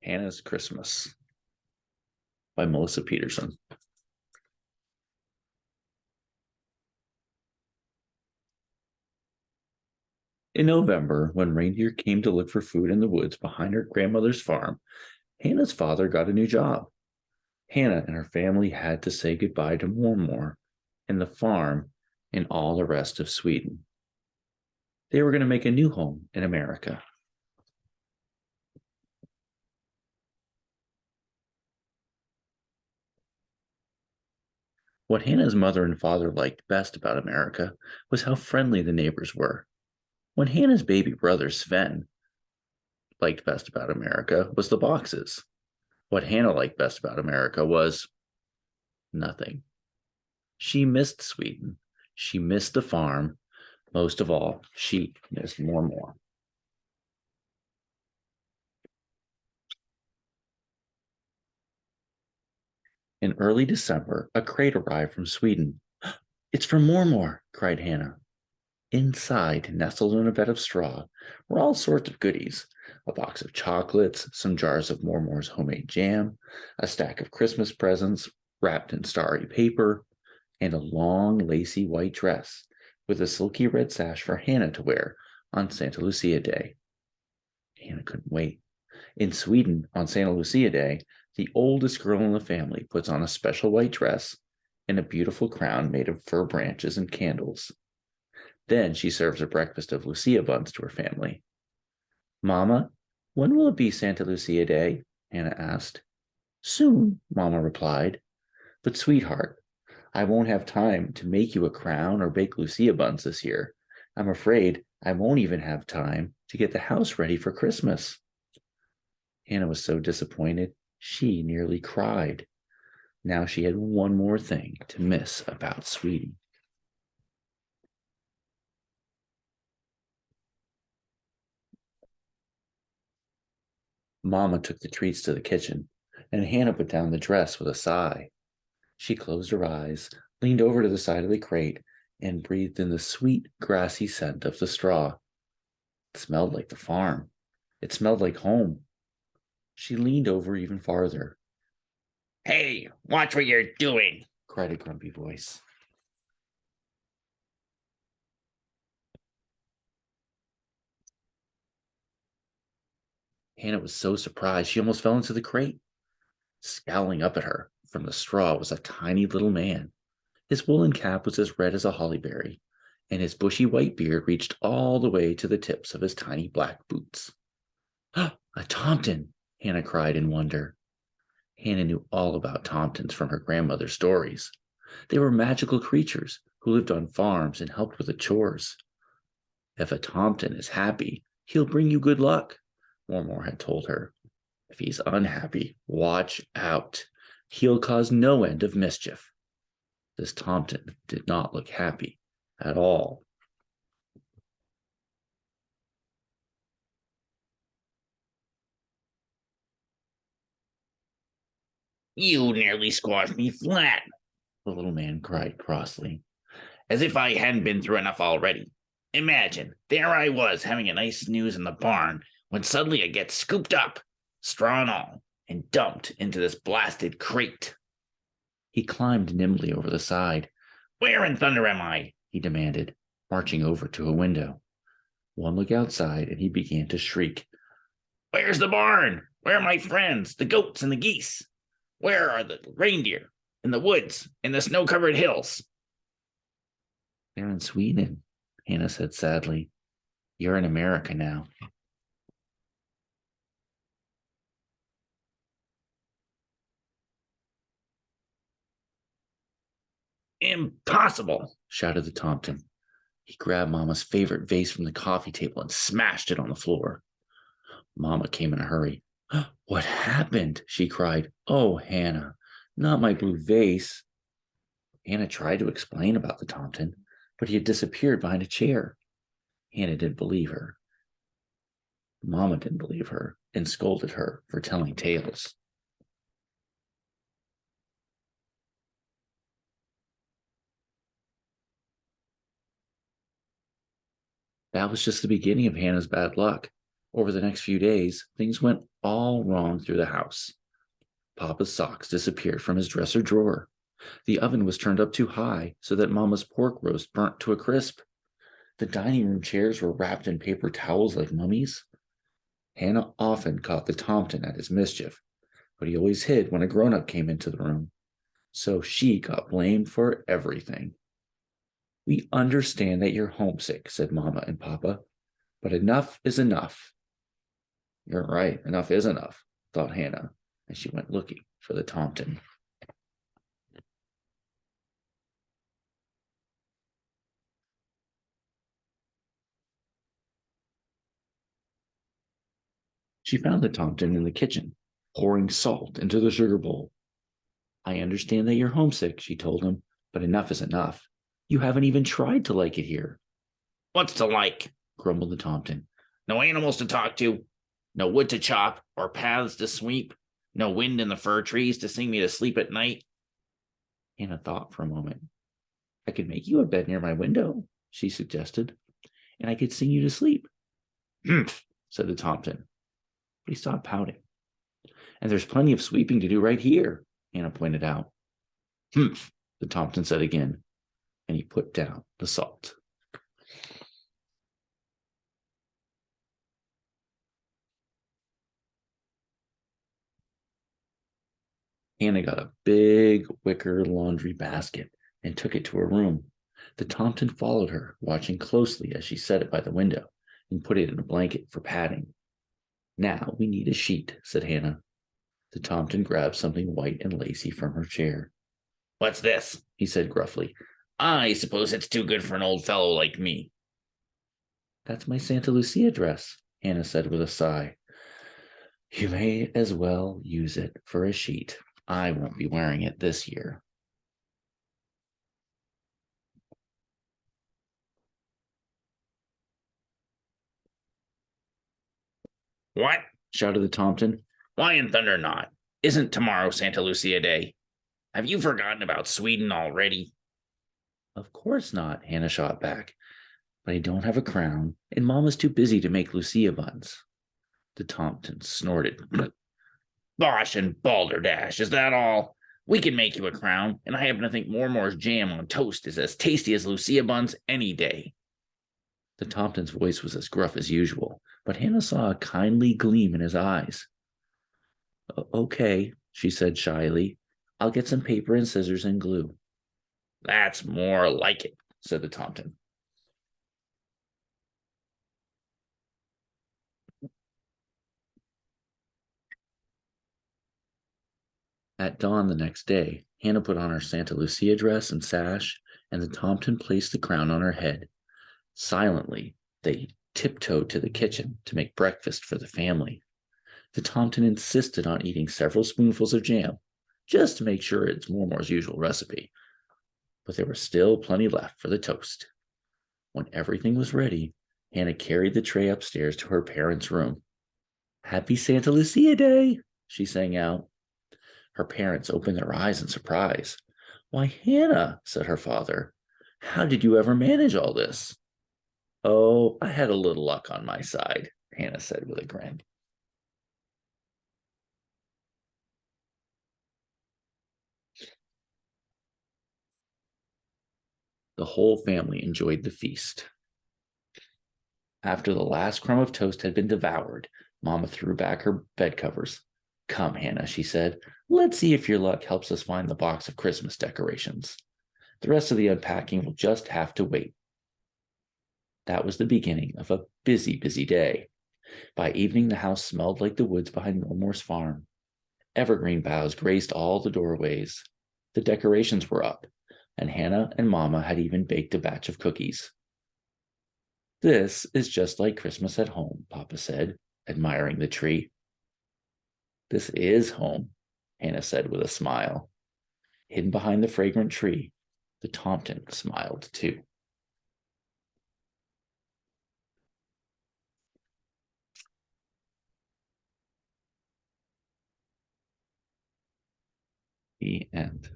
Hannah's Christmas by Melissa Peterson. In November, when reindeer came to look for food in the woods behind her grandmother's farm, Hannah's father got a new job. Hannah and her family had to say goodbye to Mormor and the farm and all the rest of Sweden. They were going to make a new home in America. What Hannah's mother and father liked best about America was how friendly the neighbors were. When Hannah's baby brother Sven liked best about America was the boxes. What Hannah liked best about America was nothing. She missed Sweden. She missed the farm. Most of all, she missed Mormor. In early December, a crate arrived from Sweden. "It's from Mormor," cried Hannah. Inside, nestled in a bed of straw, were all sorts of goodies: a box of chocolates, some jars of Mormor's homemade jam, a stack of Christmas presents wrapped in starry paper, and a long, lacy white dress with a silky red sash for Hannah to wear on Santa Lucia Day. Hannah couldn't wait. In Sweden, on Santa Lucia Day, the oldest girl in the family puts on a special white dress and a beautiful crown made of fir branches and candles. Then she serves a breakfast of Lucia buns to her family. "Mama, when will it be Santa Lucia Day?" Hannah asked. "Soon," Mama replied. "But sweetheart, I won't have time to make you a crown or bake Lucia buns this year. I'm afraid I won't even have time to get the house ready for Christmas." Hannah was so disappointed, she nearly cried. Now she had one more thing to miss about Sweden. Mama took the treats to the kitchen, and Hannah put down the dress with a sigh. She closed her eyes, leaned over to the side of the crate, and breathed in the sweet, grassy scent of the straw. It smelled like the farm. It smelled like home. She leaned over even farther. "Hey, watch what you're doing!" cried a grumpy voice. Hannah was so surprised she almost fell into the crate. Scowling up at her from the straw was a tiny little man. His woolen cap was as red as a hollyberry, and his bushy white beard reached all the way to the tips of his tiny black boots. "A Tomten!" Hannah cried in wonder. Hannah knew all about Tomtens from her grandmother's stories. They were magical creatures who lived on farms and helped with the chores. "If a Tomten is happy, he'll bring you good luck," Mormor had told her. "If he's unhappy, watch out. He'll cause no end of mischief." This Tomten did not look happy at all. "You nearly squashed me flat," the little man cried crossly. "As if I hadn't been through enough already. Imagine, there I was having a nice snooze in the barn when suddenly I get scooped up, straw and all, and dumped into this blasted crate." He climbed nimbly over the side. "Where in thunder am I?" he demanded, marching over to a window. One look outside, and he began to shriek. "Where's the barn? Where are my friends, the goats and the geese? Where are the reindeer, in the woods, in the snow-covered hills?" "They're in Sweden," Hannah said sadly. "You're in America now." "Impossible!" shouted the Tomten. He grabbed Mama's favorite vase from the coffee table and smashed it on the floor. Mama came in a hurry. "What happened?" she cried. "Oh, Hannah, not my blue vase." Hannah tried to explain about the Tomten, but he had disappeared behind a chair. Hannah didn't believe her. Mama didn't believe her and scolded her for telling tales. That was just the beginning of Hannah's bad luck. Over the next few days, things went all wrong through the house. Papa's socks disappeared from his dresser drawer. The oven was turned up too high so that Mama's pork roast burnt to a crisp. The dining room chairs were wrapped in paper towels like mummies. Hannah often caught the Tomten at his mischief, but he always hid when a grown-up came into the room. So she got blamed for everything. We understand that you're homesick, said Mama and Papa, but enough is enough. You're right, enough is enough, thought Hannah, as she went looking for the Tomten. She found the Tomten in the kitchen, pouring salt into the sugar bowl. I understand that you're homesick, she told him, but enough is enough. You haven't even tried to like it here. What's to like? Grumbled the Tomten. No animals to talk to, no wood to chop, or paths to sweep, no wind in the fir trees to sing me to sleep at night. Hannah thought for a moment. I could make you a bed near my window, she suggested, and I could sing you to sleep. Humph, said the Tomten. But he stopped pouting. And there's plenty of sweeping to do right here, Hannah pointed out. Humph, the Tomten said again, and he put down the salt. Hannah got a big wicker laundry basket and took it to her room. The Tomten followed her, watching closely as she set it by the window and put it in a blanket for padding. Now we need a sheet, said Hannah. The Tomten grabbed something white and lacy from her chair. What's this? He said gruffly. I suppose it's too good for an old fellow like me. That's my Santa Lucia dress, Hannah said with a sigh. You may as well use it for a sheet. I won't be wearing it this year. What? Shouted the Tomten. Why in thunder not? Isn't tomorrow Santa Lucia Day? Have you forgotten about Sweden already? Of course not, Hannah shot back. But I don't have a crown, and Mama's too busy to make Lucia buns. The Tomten snorted. Bosh and balderdash, is that all? We can make you a crown, and I happen to think Mormore's jam on toast is as tasty as Lucia buns any day. The Tomten's voice was as gruff as usual, but Hannah saw a kindly gleam in his eyes. Okay, she said shyly. I'll get some paper and scissors and glue. That's more like it, said the Tomten. At dawn the next day, Hannah put on her Santa Lucia dress and sash, and the Tomten placed the crown on her head. Silently, they tiptoed to the kitchen to make breakfast for the family. The Tomten insisted on eating several spoonfuls of jam, just to make sure it's Mormore's usual recipe. But there was still plenty left for the toast. When everything was ready, Hannah carried the tray upstairs to her parents' room. Happy Santa Lucia Day, she sang out. Her parents opened their eyes in surprise. Why, Hannah, said her father, how did you ever manage all this? Oh, I had a little luck on my side, Hannah said with a grin. The whole family enjoyed the feast. After the last crumb of toast had been devoured, Mama threw back her bed covers. Come, Hannah, she said. Let's see if your luck helps us find the box of Christmas decorations. The rest of the unpacking will just have to wait. That was the beginning of a busy, busy day. By evening, the house smelled like the woods behind Millmore's farm. Evergreen boughs graced all the doorways. The decorations were up, and Hannah and Mama had even baked a batch of cookies. This is just like Christmas at home, Papa said, admiring the tree. This is home, Hannah said with a smile. Hidden behind the fragrant tree, the Tomten smiled too. The end.